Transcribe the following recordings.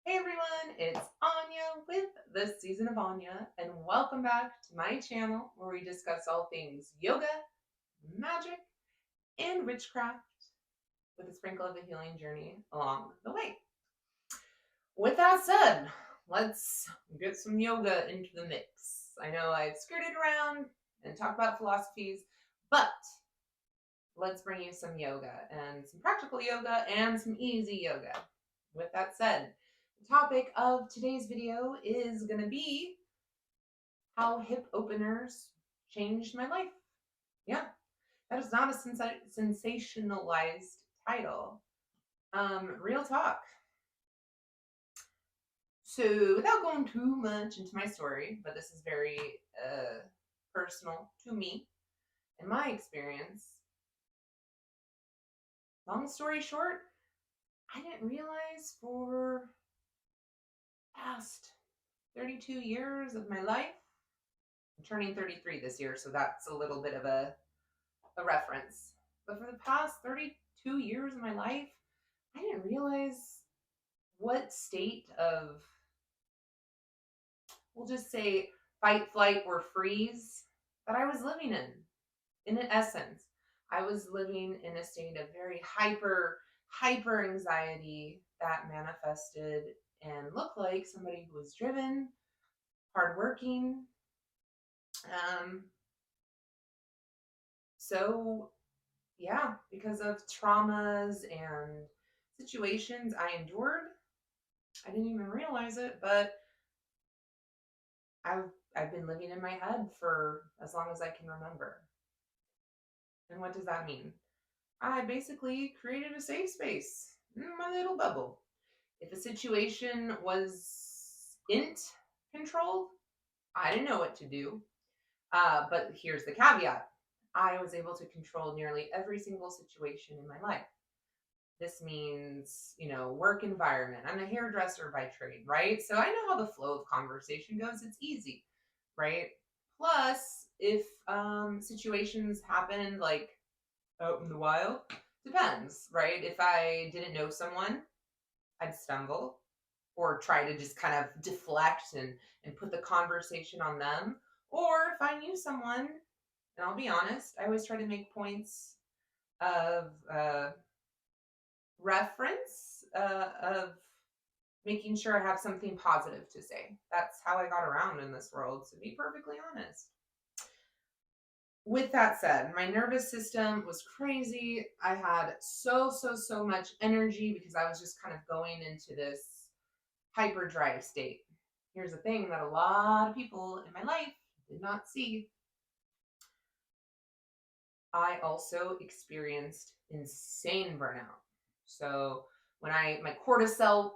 Hey everyone, it's Anya with this season of Anya, and welcome back to my channel where we discuss all things yoga, magic, and witchcraft with a sprinkle of a healing journey along the way. With that said, let's get some yoga into the mix. I know I've skirted around and talked about philosophies, but let's bring you some yoga and some practical yoga and some easy yoga. With that said, the topic of today's video is going to be how hip openers changed my life. Yeah, that is not a sensationalized title. Real talk. So, without going too much into my story, but this is very personal to me and my experience. Long story short, I didn't realize for past 32 years of my life. I'm turning 33 this year, so that's a little bit of a reference. But for the past 32 years of my life, I didn't realize what state of, we'll just say, fight, flight, or freeze that I was living in. In essence, I was living in a state of very hyper anxiety that manifested and looked like somebody who was driven, hardworking. Um, so yeah, because of traumas and situations I endured, I didn't even realize it, but I've been living in my head for as long as I can remember. And what does that mean? I basically created a safe space in my little bubble. If a situation wasn't controlled, I didn't know what to do. But here's the caveat. I was able to control nearly every single situation in my life. This means, work environment. I'm a hairdresser by trade, right? So I know how the flow of conversation goes. It's easy, right? Plus, if situations happen like out in the wild, depends, right? If I didn't know someone, I'd stumble or try to just kind of deflect and put the conversation on them. Or if I knew someone, and I'll be honest, I always try to make points of reference of making sure I have something positive to say. That's how I got around in this world, to be perfectly honest. With that said, my nervous system was crazy. I had so much energy because I was just kind of going into this hyperdrive state. Here's the thing that a lot of people in my life did not see. I also experienced insane burnout. So when my cortisol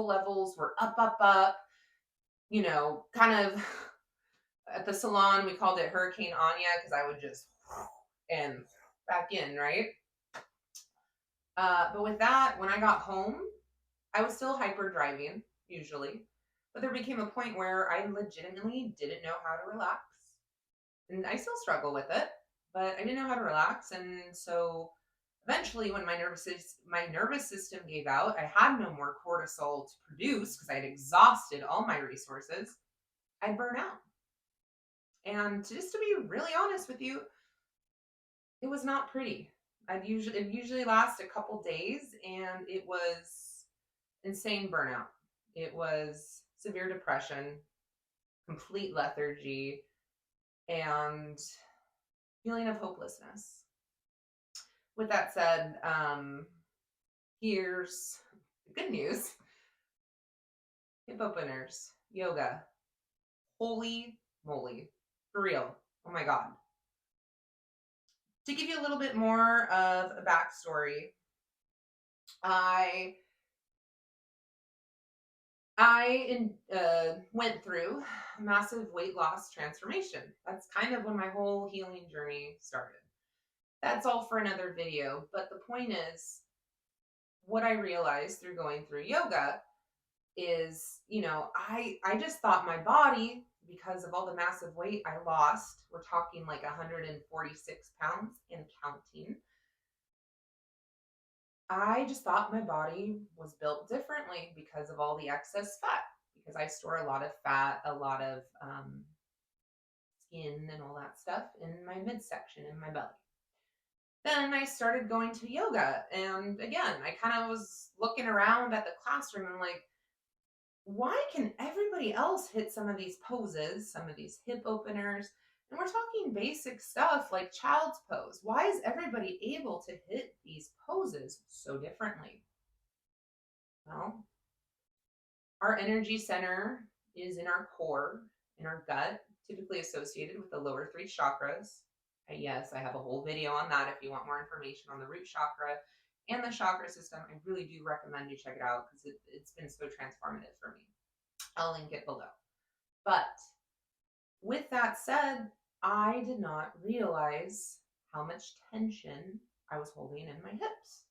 levels were up, kind of at the salon we called it Hurricane Anya because I would just and back in, right? But with that, when I got home, I was still hyper driving usually, but there became a point where I legitimately didn't know how to relax, and I still struggle with it, but I didn't know how to relax, and so eventually, when my nervous system gave out, I had no more cortisol to produce because I had exhausted all my resources. I'd burn out. And just to be really honest with you, it was not pretty. It usually lasts a couple days, and it was insane burnout. It was severe depression, complete lethargy, and feeling of hopelessness. With that said, here's the good news. Hip openers, yoga. Holy moly. For real. Oh my God. To give you a little bit more of a backstory, I went through massive weight loss transformation. That's kind of when my whole healing journey started. That's all for another video. But the point is, what I realized through going through yoga is, I just thought my body, because of all the massive weight I lost, we're talking like 146 pounds and counting. I just thought my body was built differently because of all the excess fat, because I store a lot of fat, a lot of skin, and all that stuff in my midsection, in my belly. Then I started going to yoga. And again, I kind of was looking around at the classroom and like, why can everybody else hit some of these poses, some of these hip openers? And we're talking basic stuff like child's pose. Why is everybody able to hit these poses so differently? Well, our energy center is in our core, in our gut, typically associated with the lower three chakras. Yes, I have a whole video on that if you want more information on the root chakra and the chakra system. I really do recommend you check it out because it's been so transformative for me. I'll link it below. But with that said, I did not realize how much tension I was holding in my hips.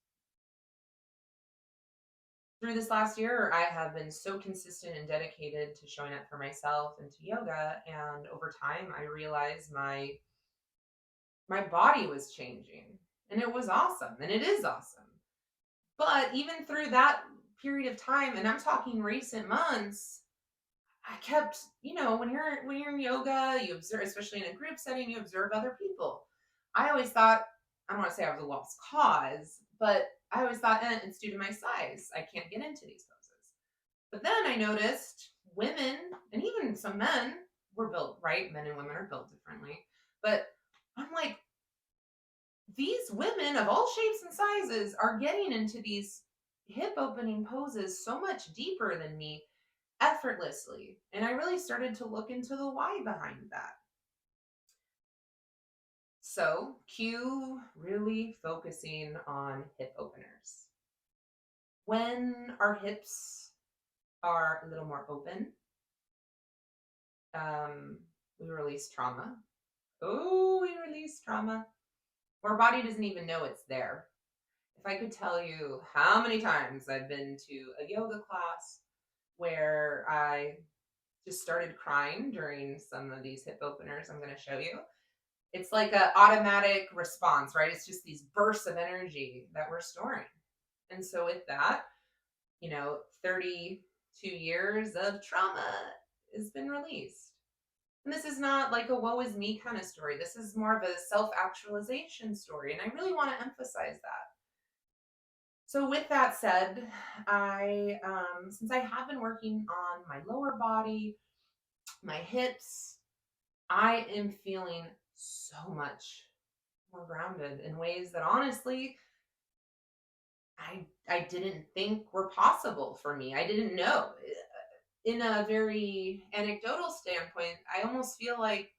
Through this last year, I have been so consistent and dedicated to showing up for myself and to yoga. And over time, I realized my body was changing. And it was awesome. And it is awesome. But even through that period of time, and I'm talking recent months, I kept, when you're in yoga, you observe, especially in a group setting, you observe other people. I always thought, I don't want to say I was a lost cause, but I always thought, it's due to my size. I can't get into these poses. But then I noticed women and even some men were built, right? Men and women are built differently. But I'm like, these women of all shapes and sizes are getting into these hip opening poses so much deeper than me effortlessly. And I really started to look into the why behind that. So, cue really focusing on hip openers. When our hips are a little more open, we release trauma. Oh, we release trauma. Our body doesn't even know it's there. If I could tell you how many times I've been to a yoga class where I just started crying during some of these hip openers I'm going to show you. It's like an automatic response, right? It's just these bursts of energy that we're storing. And so with that, 32 years of trauma has been released. And this is not like a woe is me kind of story. This is more of a self-actualization story. And I really want to emphasize that. So with that said, since I have been working on my lower body, my hips, I am feeling so much more grounded in ways that honestly I didn't think were possible for me. I didn't know. In a very anecdotal standpoint, I almost feel like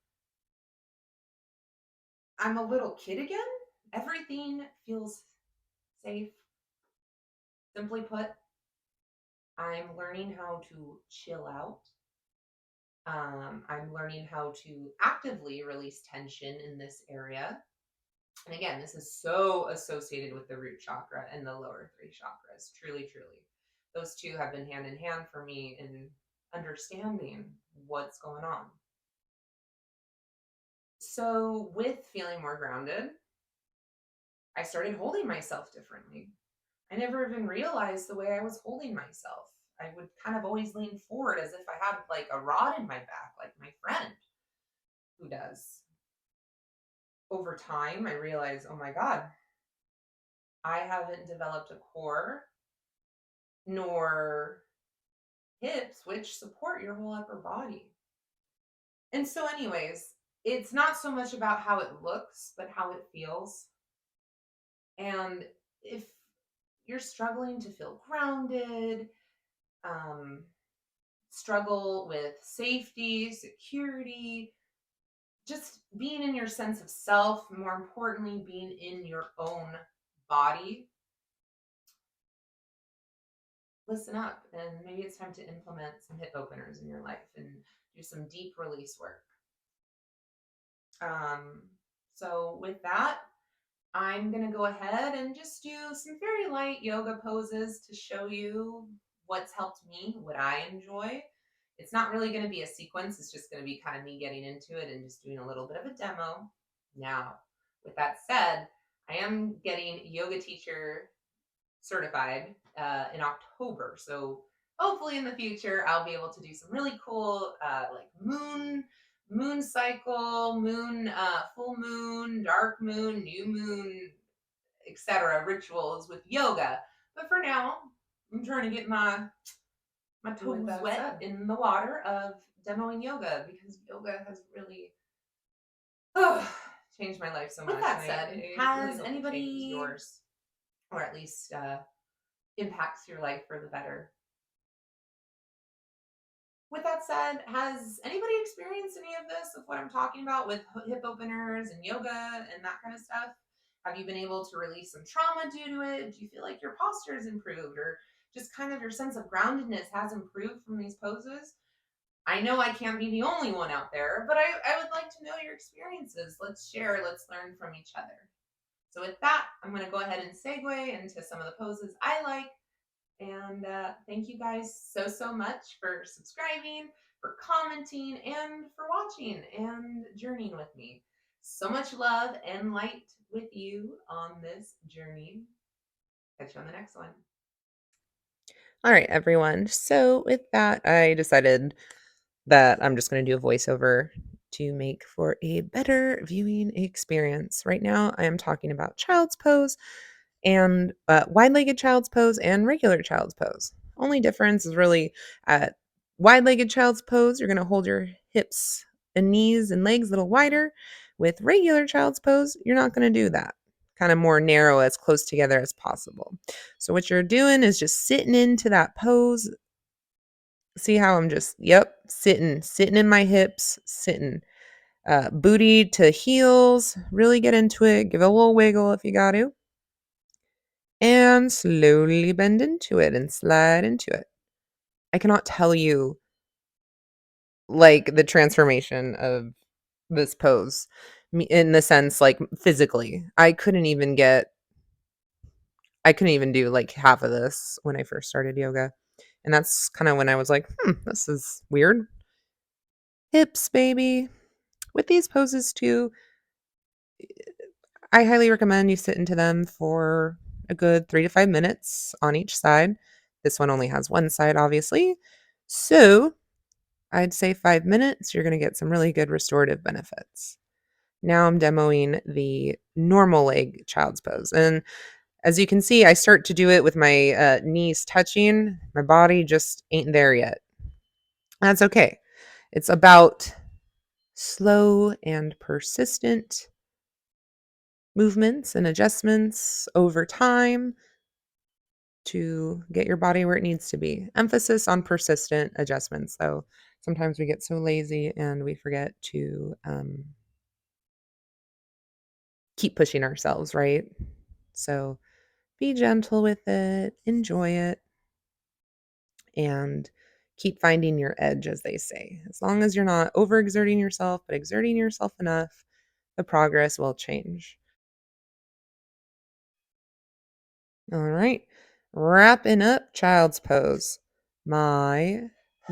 I'm a little kid again. Everything feels safe. Simply put, I'm learning how to chill out. I'm learning how to actively release tension in this area. And again, this is so associated with the root chakra and the lower three chakras. Truly, truly. Those two have been hand in hand for me in understanding what's going on. So, with feeling more grounded, I started holding myself differently. I never even realized the way I was holding myself. I would kind of always lean forward as if I had like a rod in my back, like my friend who does. Over time, I realized, oh my God, I haven't developed a core nor hips which support your whole upper body. And so, anyways, it's not so much about how it looks, but how it feels. And if you're struggling to feel grounded, struggle with safety, security, just being in your sense of self, more importantly, being in your own body, listen up. And maybe it's time to implement some hip openers in your life and do some deep release work. So with that, I'm going to go ahead and just do some very light yoga poses to show you what's helped me, what I enjoy. It's not really going to be a sequence. It's just going to be kind of me getting into it and just doing a little bit of a demo. Now, with that said, I am getting yoga teacher certified in October. So hopefully in the future I'll be able to do some really cool like moon cycle, moon full moon, dark moon, new moon, etc. rituals with yoga. But for now, I'm trying to get my toes wet in the water of demoing yoga because yoga has really changed my life so much. With that said, has really anybody yours, or at least impacts your life for the better? With that said, has anybody experienced any of this, of what I'm talking about with hip openers and yoga and that kind of stuff? Have you been able to release some trauma due to it? Do you feel like your posture has improved, or just kind of your sense of groundedness has improved from these poses? I know I can't be the only one out there, but I would like to know your experiences. Let's share, let's learn from each other. So, with that, I'm going to go ahead and segue into some of the poses I like. And thank you guys so much for subscribing, for commenting, and for watching and journeying with me. So much love and light with you on this journey. Catch you on the next one. All right, everyone. So, with that, I decided that I'm just going to do a voiceover to make for a better viewing experience. Right now, I am talking about child's pose and wide-legged child's pose and regular child's pose. Only difference is really at wide-legged child's pose, you're going to hold your hips and knees and legs a little wider. With regular child's pose, you're not going to do that. Kind of more narrow, as close together as possible. So what you're doing is just sitting into that pose. See how I'm just, yep, sitting in my hips, sitting. Booty to heels, really get into it. Give it a little wiggle if you got to. And slowly bend into it and slide into it. I cannot tell you like the transformation of this pose in the sense like physically. I couldn't even do like half of this when I first started yoga. And that's kind of when I was like, this is weird. Hips, baby. With these poses too, I highly recommend you sit into them for a good 3 to 5 minutes on each side. This one only has one side, obviously. So I'd say 5 minutes, you're going to get some really good restorative benefits. Now I'm demoing the normal leg child's pose. And as you can see, I start to do it with my knees touching. My body just ain't there yet. That's okay. It's about slow and persistent movements and adjustments over time to get your body where it needs to be. Emphasis on persistent adjustments, though. Sometimes we get so lazy and we forget to keep pushing ourselves, right? So be gentle with it, enjoy it, and keep finding your edge, as they say. As long as you're not overexerting yourself, but exerting yourself enough, the progress will change. All right, wrapping up child's pose. My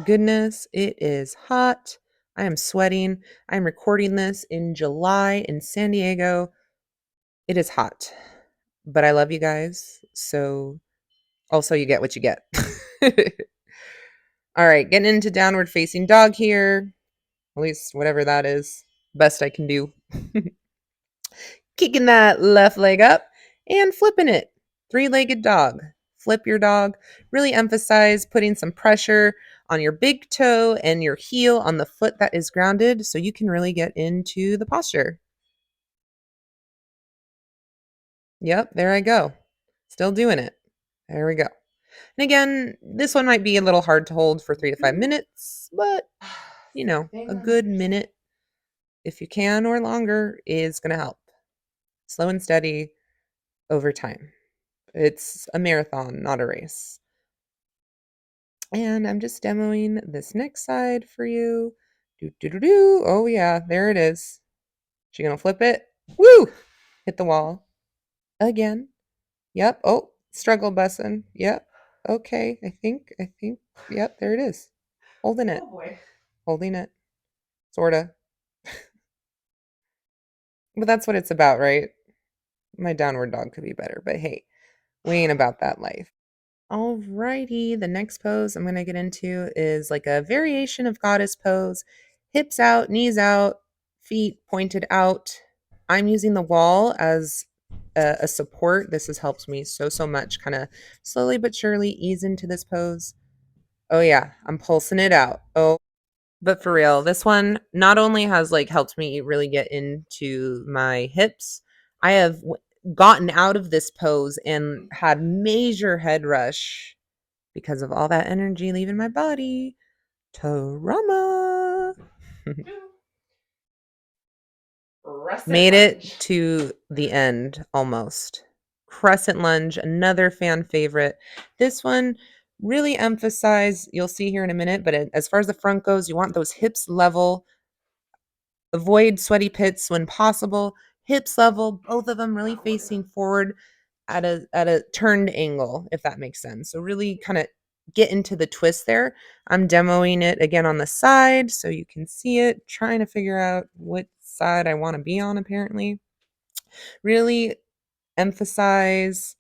goodness, it is hot. I am sweating. I'm recording this in July in San Diego. It is hot, but I love you guys. So also you get what you get. All right, getting into downward facing dog here. At least whatever that is. Best I can do. Kicking that left leg up and flipping it. Three-legged dog. Flip your dog. Really emphasize putting some pressure on your big toe and your heel on the foot that is grounded so you can really get into the posture. Yep, there I go. Still doing it. There we go. And again, this one might be a little hard to hold for 3 to 5 minutes, but a good minute, if you can or longer, is going to help. Slow and steady over time. It's a marathon, not a race. And I'm just demoing this next side for you. Do. Oh, yeah, there it is. She gonna flip it? Woo! Hit the wall. Again. Yep. Oh, struggle bussin'. Yep. Okay. I think. Yep, there it is. Holding it. Oh boy. Holding it. Sorta. But that's what it's about, right? My downward dog could be better, but hey, We ain't about that life. Alrighty, the next pose I'm going to get into is like a variation of goddess pose. Hips out, knees out, feet pointed out. I'm using the wall as a support. This has helped me so much. Kind of slowly but surely ease into this pose. Oh yeah, I'm pulsing it out. Oh, but for real, this one not only has like helped me really get into my hips, I have gotten out of this pose and had major head rush because of all that energy leaving my body. Trauma. Crescent Made it lunge. to the end almost. Crescent lunge, another fan favorite. This one really emphasize, you'll see here in a minute, but as far as the front goes, you want those hips level. Avoid sweaty pits when possible. Hips level, both of them really facing forward at a turned angle, if that makes sense. So really kind of get into the twist there. I'm demoing it again on the side so you can see it, trying to figure out what side I want to be on apparently. Really emphasize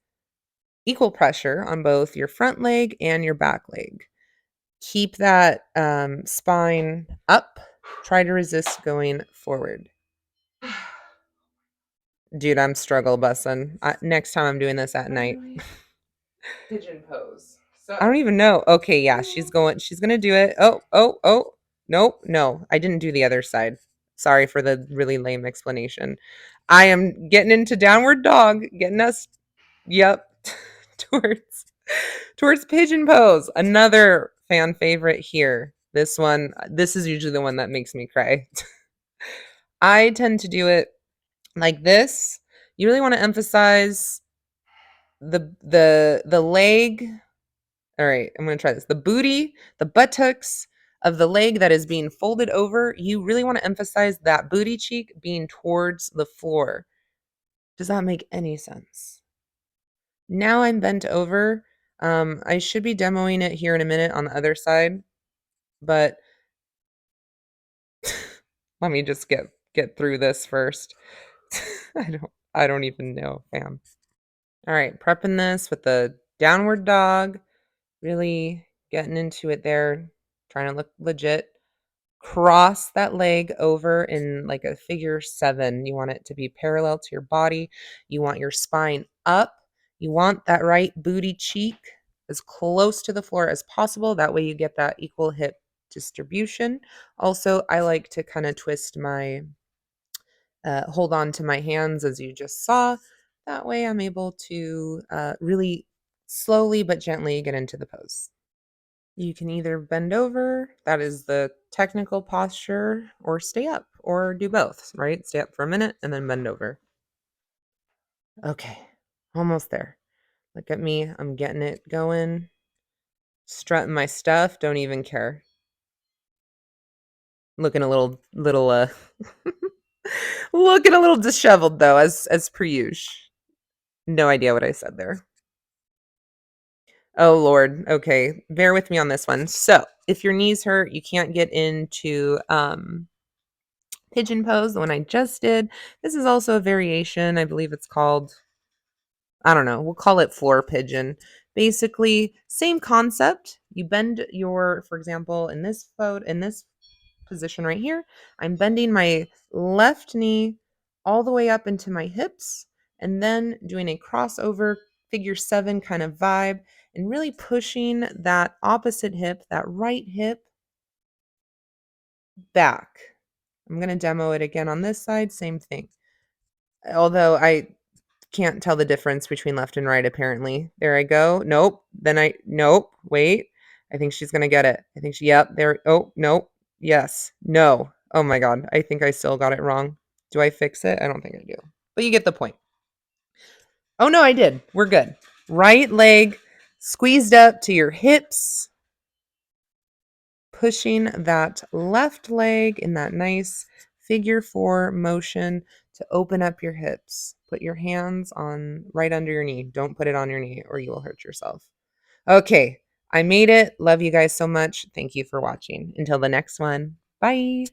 equal pressure on both your front leg and your back leg. Keep that spine up. Try to resist going forward. Dude, I'm struggle bussing. Next time I'm doing this at night. Finally, pigeon pose. So, I don't even know. Okay, yeah, she's gonna do it. Oh. Nope, no. I didn't do the other side. Sorry for the really lame explanation. I am getting into downward dog, getting us yep, towards pigeon pose. Another fan favorite here. This is usually the one that makes me cry. I tend to do it like this. You really want to emphasize the leg. All right, I'm going to try this. The booty, the buttocks of the leg that is being folded over, you really want to emphasize that booty cheek being towards the floor. Does that make any sense? Now I'm bent over. I should be demoing it here in a minute on the other side, but let me just get through this first. I don't even know, fam. All right, prepping this with the downward dog, really getting into it there, trying to look legit. Cross that leg over in like a figure 7. You want it to be parallel to your body. You want your spine up. You want that right booty cheek as close to the floor as possible. That way you get that equal hip distribution. Also, I like to kind of twist my hold on to my hands as you just saw. That way I'm able to really slowly but gently get into the pose. You can either bend over, that is the technical posture, or stay up, or do both, right? Stay up for a minute and then bend over. Okay, almost there. Look at me, I'm getting it going, strutting my stuff, don't even care. Looking a little looking a little disheveled though, as per usual. No idea what I said there. Oh Lord. Okay. Bear with me on this one. So if your knees hurt, you can't get into pigeon pose, the one I just did. This is also a variation. I believe it's called, I don't know, we'll call it floor pigeon. Basically, same concept. You bend your, for example, in this position right here, I'm bending my left knee all the way up into my hips and then doing a crossover figure 7 kind of vibe and really pushing that opposite hip, that right hip back. I'm going to demo it again on this side, same thing. Although I can't tell the difference between left and right apparently. There I go. Nope. Nope. Wait. I think she's going to get it. Yep, there. Oh, nope. Yes. No. Oh my god. I think I still got it wrong. Do I fix it? I don't think I do. But you get the point. Oh no, I did. We're good. Right leg squeezed up to your hips, pushing that left leg in that nice figure 4 motion to open up your hips. Put your hands on right under your knee. Don't put it on your knee or you will hurt yourself. Okay, I made it. Love you guys so much. Thank you for watching. Until the next one. Bye.